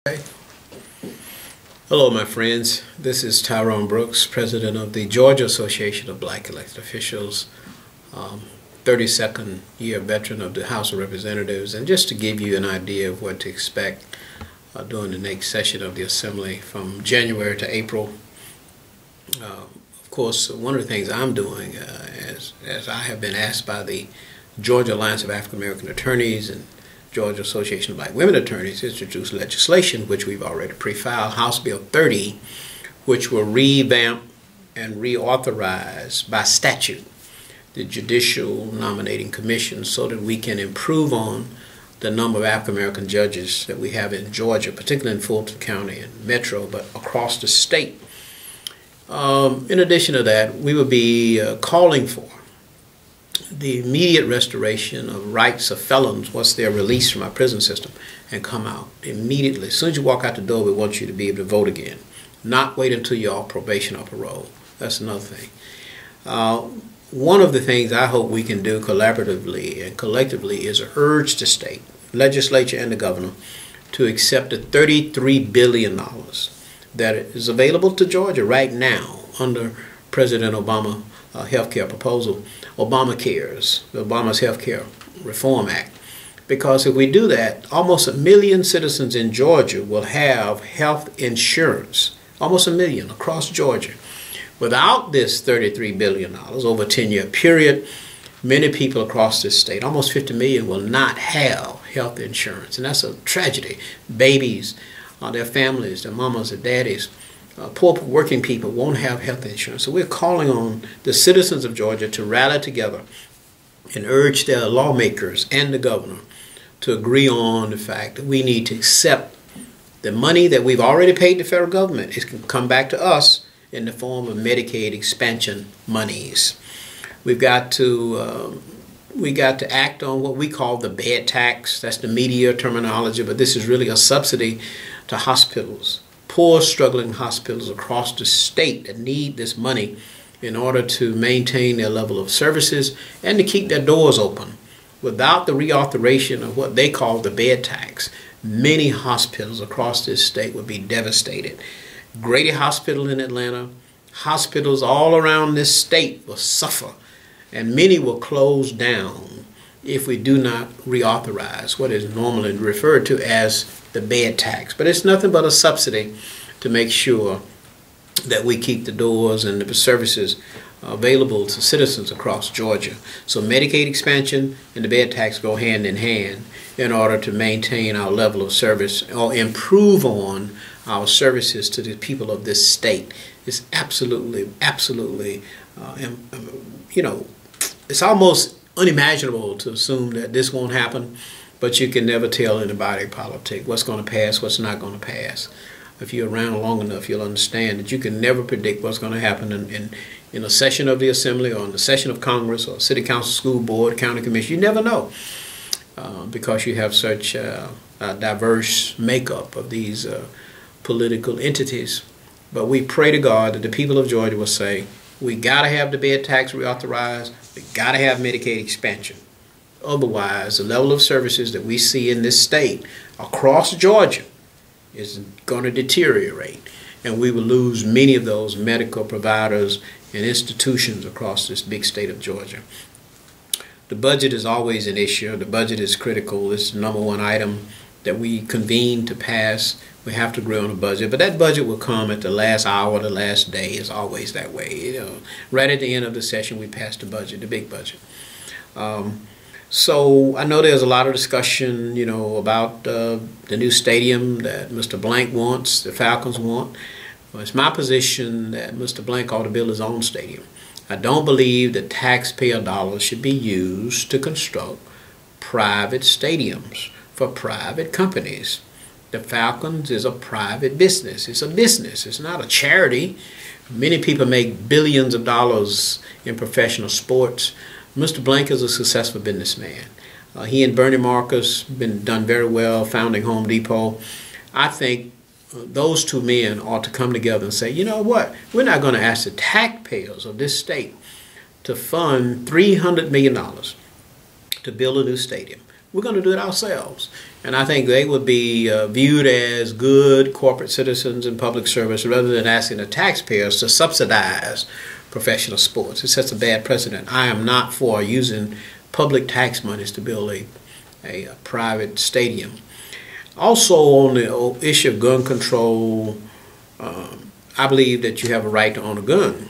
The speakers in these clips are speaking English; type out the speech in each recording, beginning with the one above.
Okay. Hello, my friends. This is Tyrone Brooks, president of the Georgia Association of Black Elected Officials, 32nd year veteran of the House of Representatives, and just to give you an idea of what to expect during the next session of the Assembly from January to April. Of course, one of the things I'm doing, as I have been asked by the Georgia Alliance of African American Attorneys and Georgia Association of Black Women Attorneys, introduced legislation, which we've already pre-filed, House Bill 30, which will revamp and reauthorize by statute the Judicial Nominating Commission so that we can improve on the number of African American judges that we have in Georgia, particularly in Fulton County and Metro, but across the state. In addition to that, we will be calling for the immediate restoration of rights of felons once they're released from our prison system and come out immediately. As soon as you walk out the door, we want you to be able to vote again. Not wait until you're on probation or parole. That's another thing. One of the things I hope we can do collaboratively and collectively is urge the state, legislature and the governor, to accept the $33 billion that is available to Georgia right now under President Obama healthcare proposal, Obama's Healthcare Reform Act. Because if we do that, almost 1 million citizens in Georgia will have health insurance, almost 1 million across Georgia. Without this $33 billion over a 10-year period, many people across this state, almost 50 million, will not have health insurance. And that's a tragedy. Babies, their families, their mamas, their daddies, poor working people won't have health insurance. So we're calling on the citizens of Georgia to rally together and urge their lawmakers and the governor to agree on the fact that we need to accept the money that we've already paid the federal government. It can come back to us in the form of Medicaid expansion monies. We got to act on what we call the bed tax. That's the media terminology, but this is really a subsidy to hospitals, poor, struggling hospitals across the state that need this money in order to maintain their level of services and to keep their doors open. Without the reauthorization of what they call the bed tax, many hospitals across this state would be devastated. Grady Hospital in Atlanta, hospitals all around this state will suffer, and many will close down if we do not reauthorize what is normally referred to as the bed tax. But it's nothing but a subsidy to make sure that we keep the doors and the services available to citizens across Georgia. So Medicaid expansion and the bed tax go hand in hand in order to maintain our level of service or improve on our services to the people of this state. It's absolutely, it's almost unimaginable to assume that this won't happen, but you can never tell in the body politic what's going to pass, what's not going to pass. If you're around long enough, you'll understand that you can never predict what's going to happen in a session of the Assembly or in the session of Congress or City Council, School Board, County Commission. You never know because you have such a diverse makeup of these political entities. But we pray to God that the people of Georgia will say, we got to have the bed tax reauthorized, we got to have Medicaid expansion. Otherwise, the level of services that we see in this state across Georgia is going to deteriorate, and we will lose many of those medical providers and institutions across this big state of Georgia. The budget is always an issue. The budget is critical. It's the #1 item that we convene to pass. We have to agree on a budget, but that budget will come at the last hour, the last day. It's always that way. Right at the end of the session, we pass the budget, the big budget. So I know there's a lot of discussion, about the new stadium that Mr. Blank wants, the Falcons want. Well, it's my position that Mr. Blank ought to build his own stadium. I don't believe that taxpayer dollars should be used to construct private stadiums for private companies. The Falcons is a private business. It's a business. It's not a charity. Many people make billions of dollars in professional sports. Mr. Blank is a successful businessman. He and Bernie Marcus been done very well founding Home Depot. I think those two men ought to come together and say, you know what, we're not going to ask the taxpayers of this state to fund $300 million to build a new stadium. we're going to do it ourselves. And I think they would be viewed as good corporate citizens in public service rather than asking the taxpayers to subsidize professional sports. It sets a bad precedent. I am not for using public tax monies to build a private stadium. Also, on the issue of gun control, I believe that you have a right to own a gun.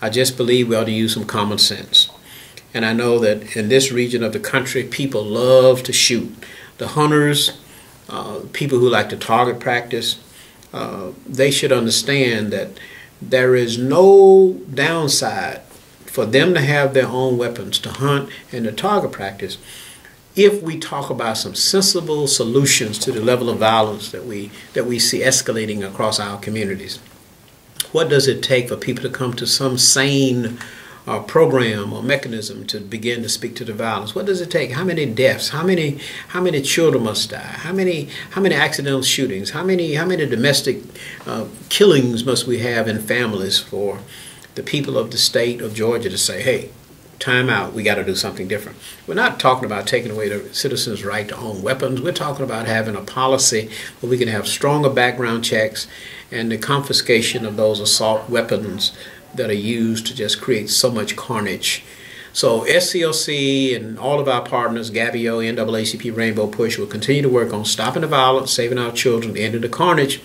I just believe we ought to use some common sense. And I know that in this region of the country, people love to shoot. The hunters, people who like to target practice, they should understand that there is no downside for them to have their own weapons to hunt and to target practice if we talk about some sensible solutions to the level of violence that we see escalating across our communities. What does it take for people to come to some sane program or mechanism to begin to speak to the violence? What does it take? How many deaths? How many children must die? How many accidental shootings? How many domestic killings must we have in families for the people of the state of Georgia to say, hey, time out, we got to do something different? We're not talking about taking away the citizens' right to own weapons. We're talking about having a policy where we can have stronger background checks and the confiscation of those assault weapons that are used to just create so much carnage. So SCLC and all of our partners, GABIO, NAACP, Rainbow Push, will continue to work on stopping the violence, saving our children, ending the carnage,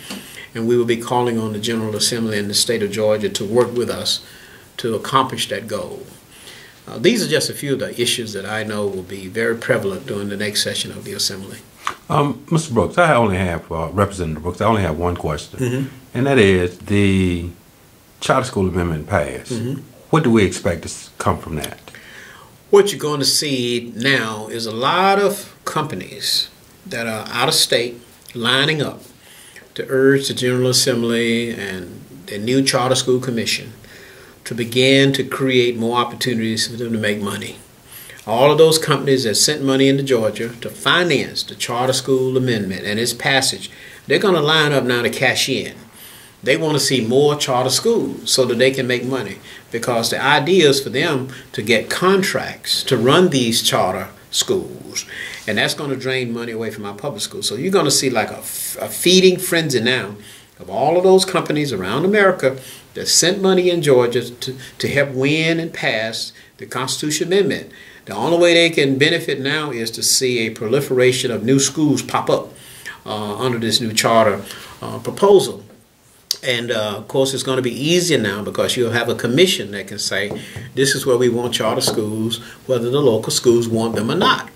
and we will be calling on the General Assembly in the state of Georgia to work with us to accomplish that goal. These are just a few of the issues that I know will be very prevalent during the next session of the Assembly. Mr. Brooks, I only have, Representative Brooks, I only have one question, and that is the charter school amendment passed. What do we expect to come from that? What you're going to see now is a lot of companies that are out of state lining up to urge the General Assembly and the new Charter School Commission to begin to create more opportunities for them to make money. All of those companies that sent money into Georgia to finance the Charter School Amendment and its passage, they're going to line up now to cash in. They want to see more charter schools so that they can make money, because the idea is for them to get contracts to run these charter schools, and that's going to drain money away from our public schools. So you're going to see like a feeding frenzy now of all of those companies around America that sent money in Georgia to help win and pass the Constitution Amendment. The only way they can benefit now is to see a proliferation of new schools pop up under this new charter proposal. And of course, it's going to be easier now because you'll have a commission that can say, this is where we want charter schools, whether the local schools want them or not.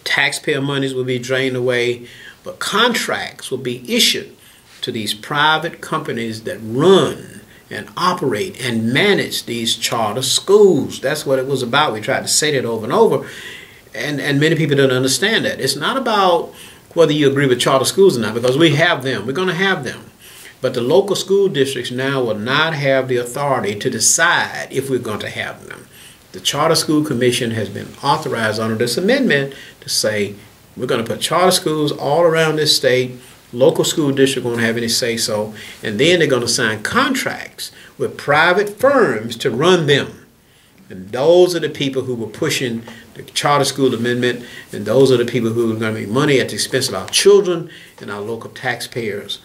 Taxpayer monies will be drained away, but contracts will be issued to these private companies that run and operate and manage these charter schools. That's what it was about. We tried to say that over and over, and many people don't understand that. It's not about whether you agree with charter schools or not, because we have them. We're going to have them. But the local school districts now will not have the authority to decide if we're going to have them. The Charter School Commission has been authorized under this amendment to say we're going to put charter schools all around this state. Local school districts won't have any say-so, and then they're going to sign contracts with private firms to run them. And those are the people who were pushing the Charter School Amendment, and those are the people who are going to make money at the expense of our children and our local taxpayers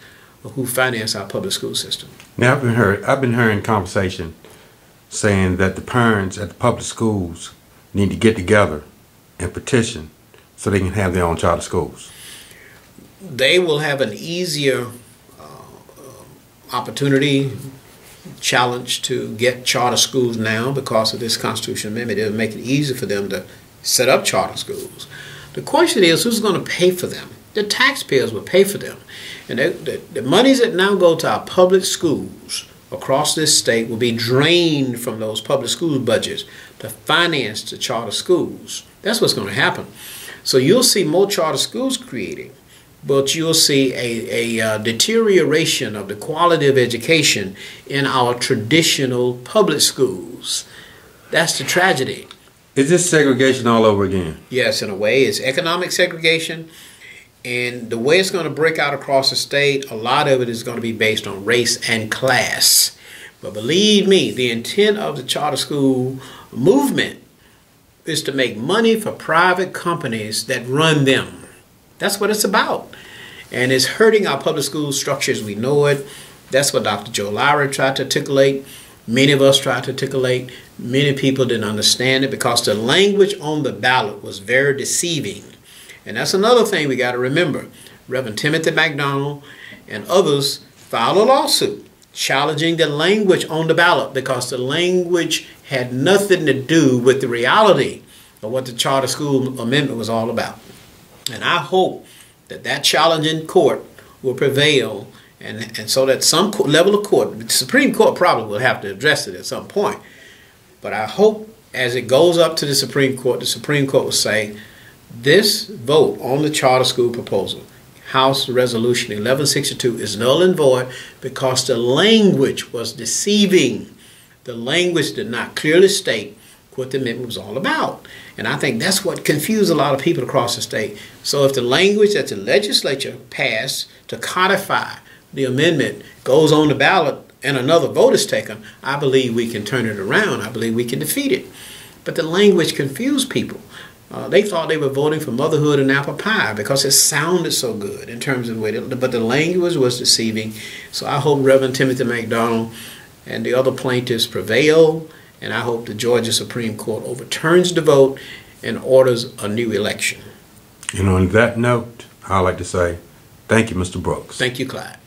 who finance our public school system. Now, I've been hearing conversation saying that the parents at the public schools need to get together and petition so they can have their own charter schools. They will have an easier opportunity, challenge to get charter schools now because of this constitutional amendment. It will make it easier for them to set up charter schools. The question is, who's going to pay for them? The taxpayers will pay for them. And the monies that now go to our public schools across this state will be drained from those public school budgets to finance the charter schools. That's what's going to happen. So you'll see more charter schools created, but you'll see a deterioration of the quality of education in our traditional public schools. That's the tragedy. Is this segregation all over again? Yes, in a way. It's economic segregation. And the way it's going to break out across the state, a lot of it is going to be based on race and class. But believe me, the intent of the charter school movement is to make money for private companies that run them. That's what it's about. And it's hurting our public school structure as we know it. That's what Dr. Joe Lowry tried to articulate. Many of us tried to articulate. Many people didn't understand it because the language on the ballot was very deceiving. And that's another thing we got to remember. Reverend Timothy McDonald and others filed a lawsuit challenging the language on the ballot because the language had nothing to do with the reality of what the charter school amendment was all about. And I hope that that challenge in court will prevail, and so that some level of court, the Supreme Court probably will have to address it at some point. But I hope as it goes up to the Supreme Court will say, this vote on the charter school proposal, House Resolution 1162, is null and void because the language was deceiving. The language did not clearly state what the amendment was all about. And I think that's what confused a lot of people across the state. So if the language that the legislature passed to codify the amendment goes on the ballot and another vote is taken, I believe we can turn it around. I believe we can defeat it. But the language confused people. They thought they were voting for motherhood and apple pie because it sounded so good in terms of the way, but the language was deceiving. So I hope Reverend Timothy McDonald and the other plaintiffs prevail, and I hope the Georgia Supreme Court overturns the vote and orders a new election. And on that note, I'd like to say thank you, Mr. Brooks. Thank you, Clyde.